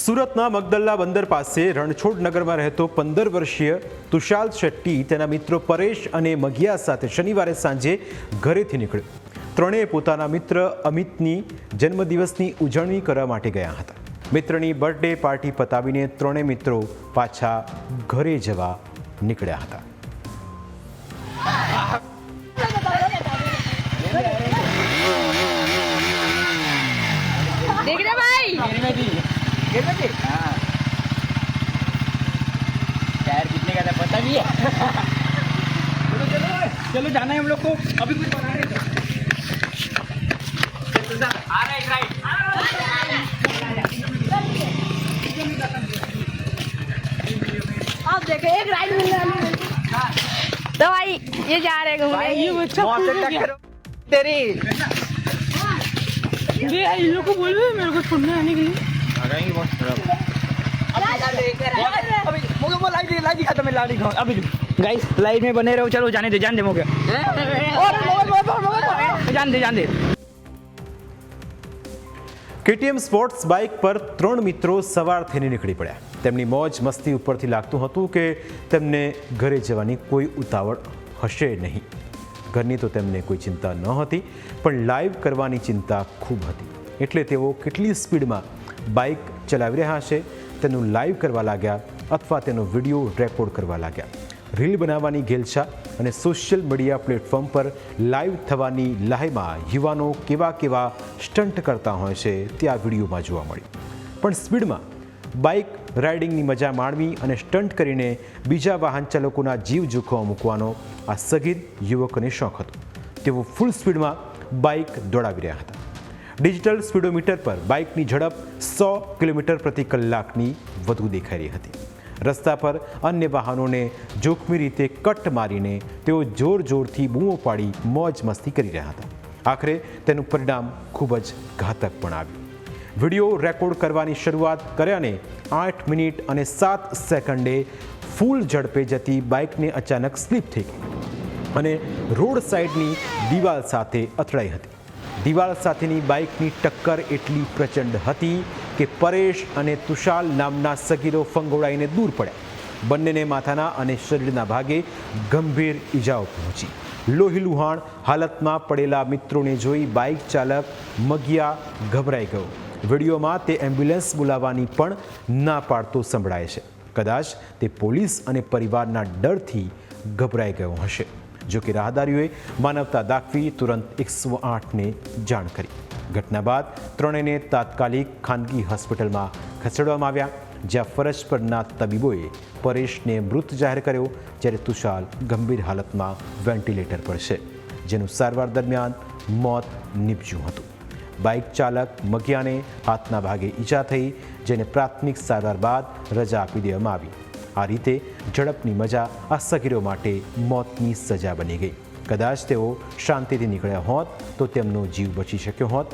સુરતના મગદલ્લા બંદર પાસે રણછોડ નગરમાં રહેતો 15 વર્ષીય તુષાલ શેટ્ટી તેના મિત્રો પરેશ અને મગિયા સાથે શનિવારે સાંજે ઘરેથી નીકળ્યો। ત્રણેય પોતાના મિત્ર અમિતની જન્મદિવસની ઉજવણી કરવા માટે ગયા હતા। મિત્રની બર્થડે પાર્ટી પતાવીને ત્રણેય મિત્રો પાછા ઘરે જવા નીકળ્યા હતા। देख रहे भाई हाँ टायर कितने का था पता भी है। चलो चलो चलो जाना है हम लोग को अभी कुछ बना रहे थे। आ रहा है राइट आप देखे एक राइड मिल रहा है तो भाई ये जा रहे घूमने ये बच्चा तेरी ये इन लोग को बोलो मेरे को छोड़ने आने के लिए आ जाएंगे बहुत अभी मुझे वो लाइट खत्म है लाइट अभी गाइस लाइट में बने रहो। चलो जाने दे मुझे और जान दे KTM સ્પોર્ટ્સ બાઇક પર ત્રણ મિત્રો સવાર થઈને નીકળી પડ્યા। તેમની મોજ મસ્તી ઉપરથી લાગતું હતું કે તેમને ઘરે જવાની કોઈ ઉતાવળ હશે નહીં। ઘરની તો તેમને કોઈ ચિંતા ન હતી, પણ લાઈવ કરવાની ચિંતા ખૂબ હતી। એટલે તેઓ કેટલી સ્પીડમાં બાઇક ચલાવી રહ્યા હશે તેનું લાઈવ કરવા લાગ્યા અથવા તેનો વિડીયો રેકોર્ડ કરવા લાગ્યા। રીલ બનાવવાની ઘેલછા અને સોશિયલ મીડિયા પ્લેટફોર્મ પર લાઈવ થવાની લાહીમાં યુવાનો કેવા કેવા સ્ટન્ટ કરતા હોય છે તે આ વિડીયોમાં જોવા મળ્યું। પણ સ્પીડમાં બાઇક રાઇડિંગની મજા માણવી અને સ્ટન્ટ કરીને બીજા વાહન ચાલકોના જીવ જોખમમાં મૂકવાનો આ સગીર યુવકોને શોખ હતો। તેઓ ફૂલ સ્પીડમાં બાઇક દોડાવી રહ્યા હતા। ડિજિટલ સ્પીડોમીટર પર બાઇકની ઝડપ 100 કિલોમીટર પ્રતિ કલાકની વધુ દેખાઈ રહી હતી। રસ્તા પર અન્ય વાહનોને જોખમી રીતે કટ મારીને તેઓ જોર જોરથી બૂમો પાડી મોજ મસ્તી કરી રહ્યા હતા। આખરે તેનું પરિણામ ખૂબ જ ઘાતક પણ આવ્યું। વિડીયો રેકોર્ડ કરવાની શરૂઆત કર્યાને 8 મિનિટ અને 7 સેકન્ડે ફૂલ ઝડપે જતી બાઇકને અચાનક સ્લીપ થઈ ગઈ અને રોડ સાઈડની દિવાલ સાથે અથડાઈ હતી। દિવાલ સાથેની બાઇકની ટક્કર એટલી પ્રચંડ હતી કે પરેશ અને તુષાલ નામના સગીરો ફંગોળાઈને દૂર પડ્યા। બંનેને માથાના અને શરીરના ભાગે ગંભીર ઈજાઓ પહોંચી। લોહીલુહાણ હાલતમાં પડેલા મિત્રોને જોઈ બાઇક ચાલક મગિયા ગભરાઈ ગયો। વિડીયોમાં તે એમ્બ્યુલન્સ બોલાવવાની પણ ના પાડતો સંભળાય છે। કદાચ તે પોલીસ અને પરિવારના ડરથી ગભરાઈ ગયો હશે। જો કે રાહદારીઓએ માનવતા દાખવી તુરંત 108ને જાણ કરી। ઘટના બાદ ત્રણેયને તાત્કાલિક ખાનગી હોસ્પિટલમાં ખસેડવામાં આવ્યા, જ્યાં ફરજ પરના તબીબોએ પરેશને મૃત જાહેર કર્યો, જ્યારે તુષાલ ગંભીર હાલતમાં વેન્ટિલેટર પર છે, જેનું સારવાર દરમિયાન મોત નીપજ્યું હતું। બાઇક ચાલક મગિયાને હાથના ભાગે ઈજા થઈ, જેને પ્રાથમિક સારવાર બાદ રજા આપી દેવામાં આવી। આ રીતે ઝડપની મજા આ સગીરો માટે મોતની સજા બની ગઈ। કદાચ તેઓ શાંતિથી નીકળ્યા હોત તો તેમનો જીવ બચી શક્યો હોત।